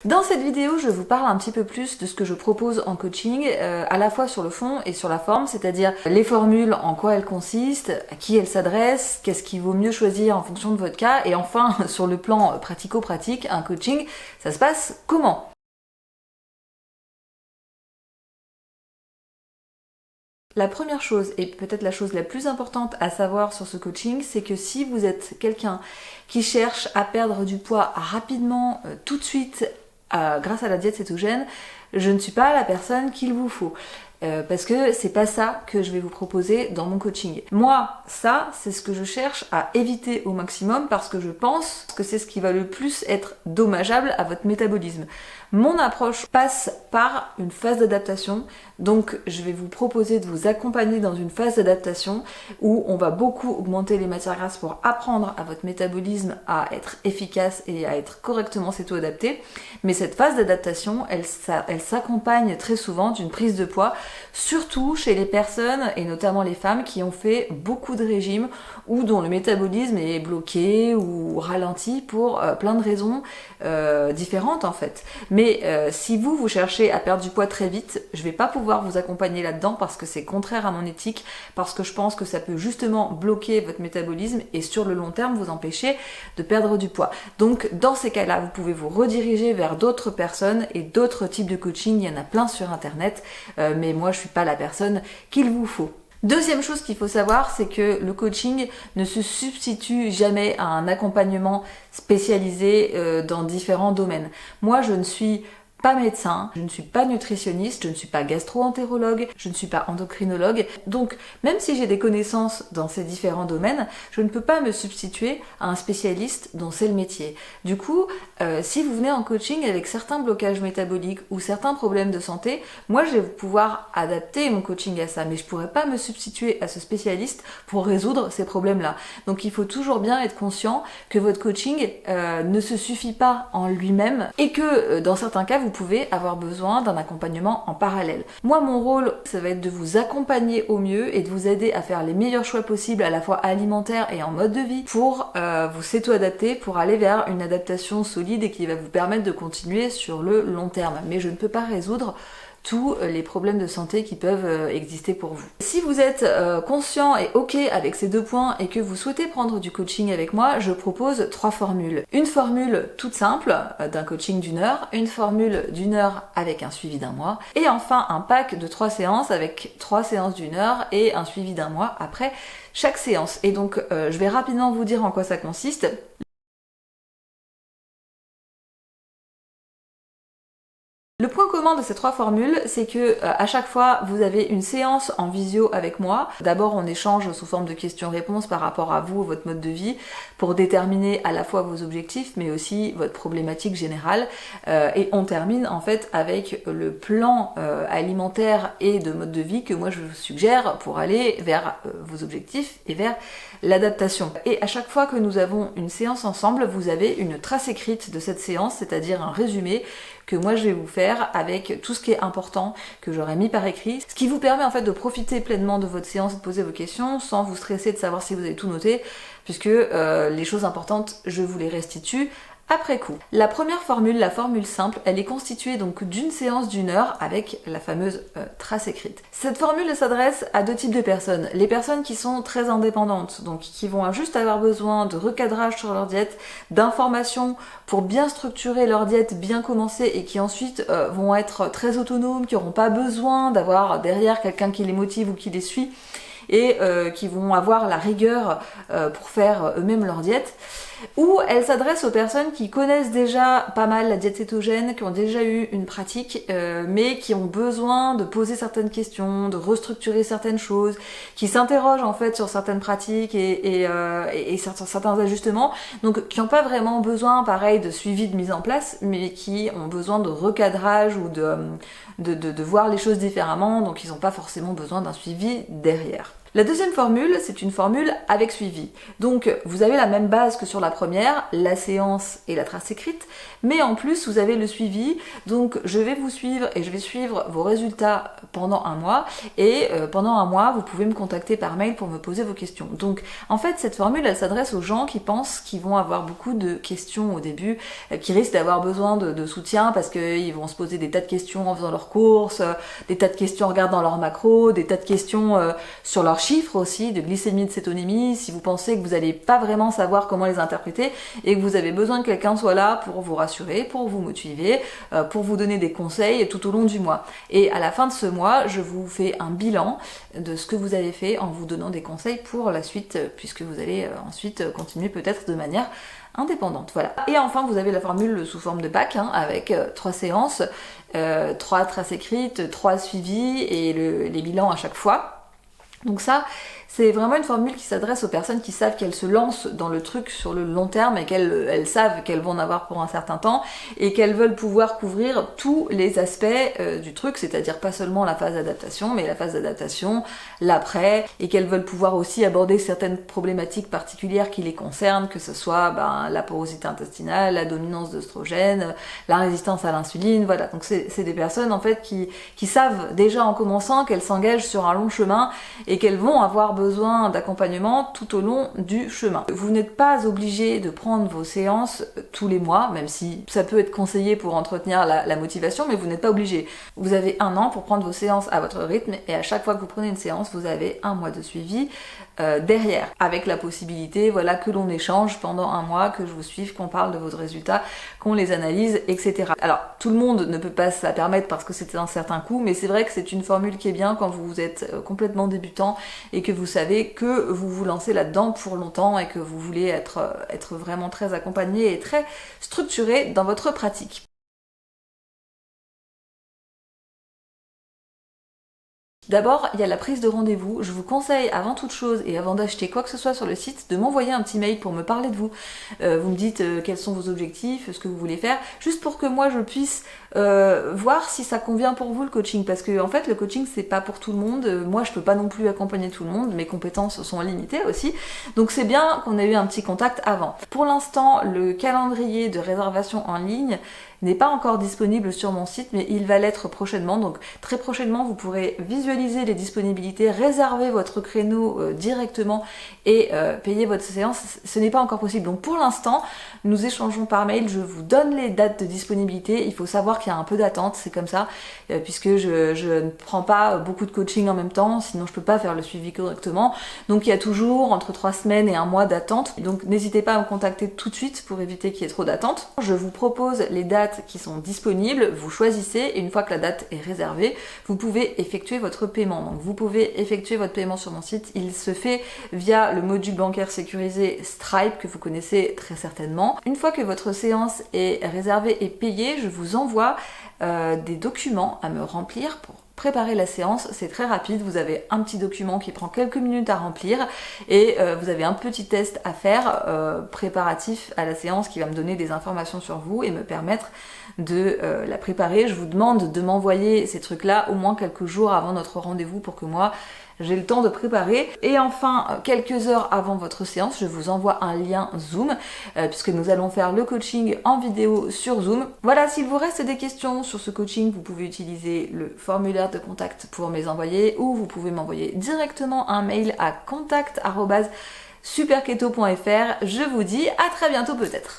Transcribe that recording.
Dans cette vidéo, je vous parle un petit peu plus de ce que je propose en coaching, à la fois sur le fond et sur la forme, c'est-à-dire les formules, en quoi elles consistent, à qui elles s'adressent, qu'est-ce qu'il vaut mieux choisir en fonction de votre cas, et enfin, sur le plan pratico-pratique, un coaching, ça se passe comment ? La première chose, et peut-être la chose la plus importante à savoir sur ce coaching, c'est que si vous êtes quelqu'un qui cherche à perdre du poids rapidement, tout de suite, grâce à la diète cétogène, je ne suis pas la personne qu'il vous faut. Parce que c'est pas ça que je vais vous proposer dans mon coaching. Moi, ça, c'est ce que je cherche à éviter au maximum parce que je pense que c'est ce qui va le plus être dommageable à votre métabolisme. Mon approche passe par une phase d'adaptation, donc je vais vous proposer de vous accompagner dans une phase d'adaptation où on va beaucoup augmenter les matières grasses pour apprendre à votre métabolisme à être efficace et à être correctement céto-adapté. Mais cette phase d'adaptation, elle s'accompagne très souvent d'une prise de poids, surtout chez les personnes, et notamment les femmes, qui ont fait beaucoup de régimes ou dont le métabolisme est bloqué ou ralenti pour plein de raisons différentes en fait. Mais si vous cherchez à perdre du poids très vite, je vais pas pouvoir vous accompagner là-dedans parce que c'est contraire à mon éthique, parce que je pense que ça peut justement bloquer votre métabolisme et sur le long terme vous empêcher de perdre du poids. Donc dans ces cas-là, vous pouvez vous rediriger vers d'autres personnes et d'autres types de coaching, il y en a plein sur internet, mais moi je suis pas la personne qu'il vous faut. Deuxième chose qu'il faut savoir, c'est que le coaching ne se substitue jamais à un accompagnement spécialisé dans différents domaines. Moi, je ne suis pas médecin, je ne suis pas nutritionniste, je ne suis pas gastro-entérologue, je ne suis pas endocrinologue. Donc, même si j'ai des connaissances dans ces différents domaines, je ne peux pas me substituer à un spécialiste dont c'est le métier. Du coup, si vous venez en coaching avec certains blocages métaboliques ou certains problèmes de santé, moi je vais pouvoir adapter mon coaching à ça, mais je ne pourrais pas me substituer à ce spécialiste pour résoudre ces problèmes-là. Donc il faut toujours bien être conscient que votre coaching ne se suffit pas en lui-même et que dans certains cas, vous pouvez avoir besoin d'un accompagnement en parallèle. Moi, mon rôle, ça va être de vous accompagner au mieux et de vous aider à faire les meilleurs choix possibles, à la fois alimentaires et en mode de vie, pour vous s'auto-adapter, pour aller vers une adaptation solide et qui va vous permettre de continuer sur le long terme. Mais je ne peux pas résoudre tous les problèmes de santé qui peuvent exister pour vous. Si vous êtes conscient et ok avec ces deux points et que vous souhaitez prendre du coaching avec moi, je propose 3 formules. Une formule toute simple d'un coaching d'1 heure, une formule d'1 heure avec un suivi d'1 mois, et enfin un pack de 3 séances avec 3 séances d'1 heure et un suivi d'1 mois après chaque séance. Et donc je vais rapidement vous dire en quoi ça consiste. Le point commun de ces 3 formules, c'est que à chaque fois, vous avez une séance en visio avec moi. D'abord, on échange sous forme de questions-réponses par rapport à vous, votre mode de vie, pour déterminer à la fois vos objectifs, mais aussi votre problématique générale. Et on termine en fait avec le plan alimentaire et de mode de vie que moi je vous suggère pour aller vers vos objectifs et vers l'adaptation. Et à chaque fois que nous avons une séance ensemble, vous avez une trace écrite de cette séance, c'est-à-dire un résumé que moi je vais vous faire avec tout ce qui est important que j'aurais mis par écrit, ce qui vous permet en fait de profiter pleinement de votre séance et de poser vos questions sans vous stresser de savoir si vous avez tout noté, puisque les choses importantes, je vous les restitue après coup. La première formule, la formule simple, elle est constituée donc d'une séance d'1 heure avec la fameuse trace écrite. Cette formule s'adresse à 2 types de personnes. Les personnes qui sont très indépendantes, donc qui vont juste avoir besoin de recadrage sur leur diète, d'informations pour bien structurer leur diète, bien commencer et qui ensuite vont être très autonomes, qui n'auront pas besoin d'avoir derrière quelqu'un qui les motive ou qui les suit et qui vont avoir la rigueur pour faire eux-mêmes leur diète. Ou elle s'adresse aux personnes qui connaissent déjà pas mal la diète cétogène, qui ont déjà eu une pratique, mais qui ont besoin de poser certaines questions, de restructurer certaines choses, qui s'interrogent en fait sur certaines pratiques et certains ajustements, donc qui n'ont pas vraiment besoin, pareil, de suivi de mise en place, mais qui ont besoin de recadrage ou de voir les choses différemment, donc ils n'ont pas forcément besoin d'un suivi derrière. La deuxième formule, c'est une formule avec suivi. Donc vous avez la même base que sur la première, la séance et la trace écrite, mais en plus vous avez le suivi. Donc je vais vous suivre et je vais suivre vos résultats pendant un mois, et pendant un mois vous pouvez me contacter par mail pour me poser vos questions. Donc en fait cette formule elle s'adresse aux gens qui pensent qu'ils vont avoir beaucoup de questions au début, qui risquent d'avoir besoin de soutien parce qu'ils vont se poser des tas de questions en faisant leurs courses, des tas de questions en regardant leurs macros, des tas de questions sur leurs chiffres aussi, de glycémie, de cétonémie, si vous pensez que vous n'allez pas vraiment savoir comment les interpréter et que vous avez besoin que quelqu'un soit là pour vous rassurer, pour vous motiver, pour vous donner des conseils tout au long du mois. Et à la fin de ce mois, je vous fais un bilan de ce que vous avez fait en vous donnant des conseils pour la suite, puisque vous allez ensuite continuer peut-être de manière indépendante. Voilà. Et enfin, vous avez la formule sous forme de pack, avec 3 séances, 3 traces écrites, 3 suivis et les bilans à chaque fois. Donc ça, c'est vraiment une formule qui s'adresse aux personnes qui savent qu'elles se lancent dans le truc sur le long terme et qu'elles savent qu'elles vont en avoir pour un certain temps et qu'elles veulent pouvoir couvrir tous les aspects du truc, c'est-à-dire pas seulement la phase d'adaptation, mais la phase d'adaptation, l'après, et qu'elles veulent pouvoir aussi aborder certaines problématiques particulières qui les concernent, que ce soit la porosité intestinale, la dominance d'œstrogènes, la résistance à l'insuline, voilà. Donc c'est des personnes en fait qui savent déjà en commençant qu'elles s'engagent sur un long chemin et qu'elles vont avoir besoin d'accompagnement tout au long du chemin. Vous n'êtes pas obligé de prendre vos séances tous les mois, même si ça peut être conseillé pour entretenir la motivation, mais vous n'êtes pas obligé. Vous avez 1 an pour prendre vos séances à votre rythme, et à chaque fois que vous prenez une séance, vous avez 1 mois de suivi derrière, avec la possibilité que l'on échange pendant 1 mois, que je vous suive, qu'on parle de vos résultats, qu'on les analyse, etc. Alors tout le monde ne peut pas se la permettre parce que c'est un certain coût, mais c'est vrai que c'est une formule qui est bien quand vous êtes complètement débutant et que vous savez que vous vous lancez là-dedans pour longtemps et que vous voulez être vraiment très accompagné et très structuré dans votre pratique. D'abord, il y a la prise de rendez-vous. Je vous conseille, avant toute chose et avant d'acheter quoi que ce soit sur le site, de m'envoyer un petit mail pour me parler de vous. Vous me dites quels sont vos objectifs, ce que vous voulez faire, juste pour que moi je puisse voir si ça convient pour vous le coaching. Parce que en fait, le coaching c'est pas pour tout le monde. Moi, je peux pas non plus accompagner tout le monde. Mes compétences sont limitées aussi. Donc c'est bien qu'on ait eu un petit contact avant. Pour l'instant, le calendrier de réservation en ligne n'est pas encore disponible sur mon site, mais il va l'être prochainement. Donc très prochainement, vous pourrez visualiser les disponibilités, réserver votre créneau directement et payer votre séance. Ce n'est pas encore possible. Donc pour l'instant, nous échangeons par mail. Je vous donne les dates de disponibilité. Il faut savoir qu'il y a un peu d'attente, c'est comme ça, puisque je ne prends pas beaucoup de coaching en même temps, sinon je peux pas faire le suivi correctement. Donc il y a toujours entre 3 semaines et 1 mois d'attente. Donc n'hésitez pas à me contacter tout de suite pour éviter qu'il y ait trop d'attente. Je vous propose les dates qui sont disponibles, vous choisissez, et une fois que la date est réservée, vous pouvez effectuer votre paiement. Donc vous pouvez effectuer votre paiement sur mon site, il se fait via le module bancaire sécurisé Stripe que vous connaissez très certainement. Une fois que votre séance est réservée et payée, je vous envoie des documents à me remplir pour préparer la séance. C'est très rapide, vous avez un petit document qui prend quelques minutes à remplir et vous avez un petit test à faire préparatif à la séance qui va me donner des informations sur vous et me permettre de la préparer. Je vous demande de m'envoyer ces trucs là au moins quelques jours avant notre rendez-vous pour que moi j'ai le temps de préparer. Et enfin, quelques heures avant votre séance, je vous envoie un lien Zoom, puisque nous allons faire le coaching en vidéo sur Zoom. Voilà, s'il vous reste des questions sur ce coaching, vous pouvez utiliser le formulaire de contact pour me les envoyer, ou vous pouvez m'envoyer directement un mail à contact@superketo.fr. Je vous dis à très bientôt peut-être.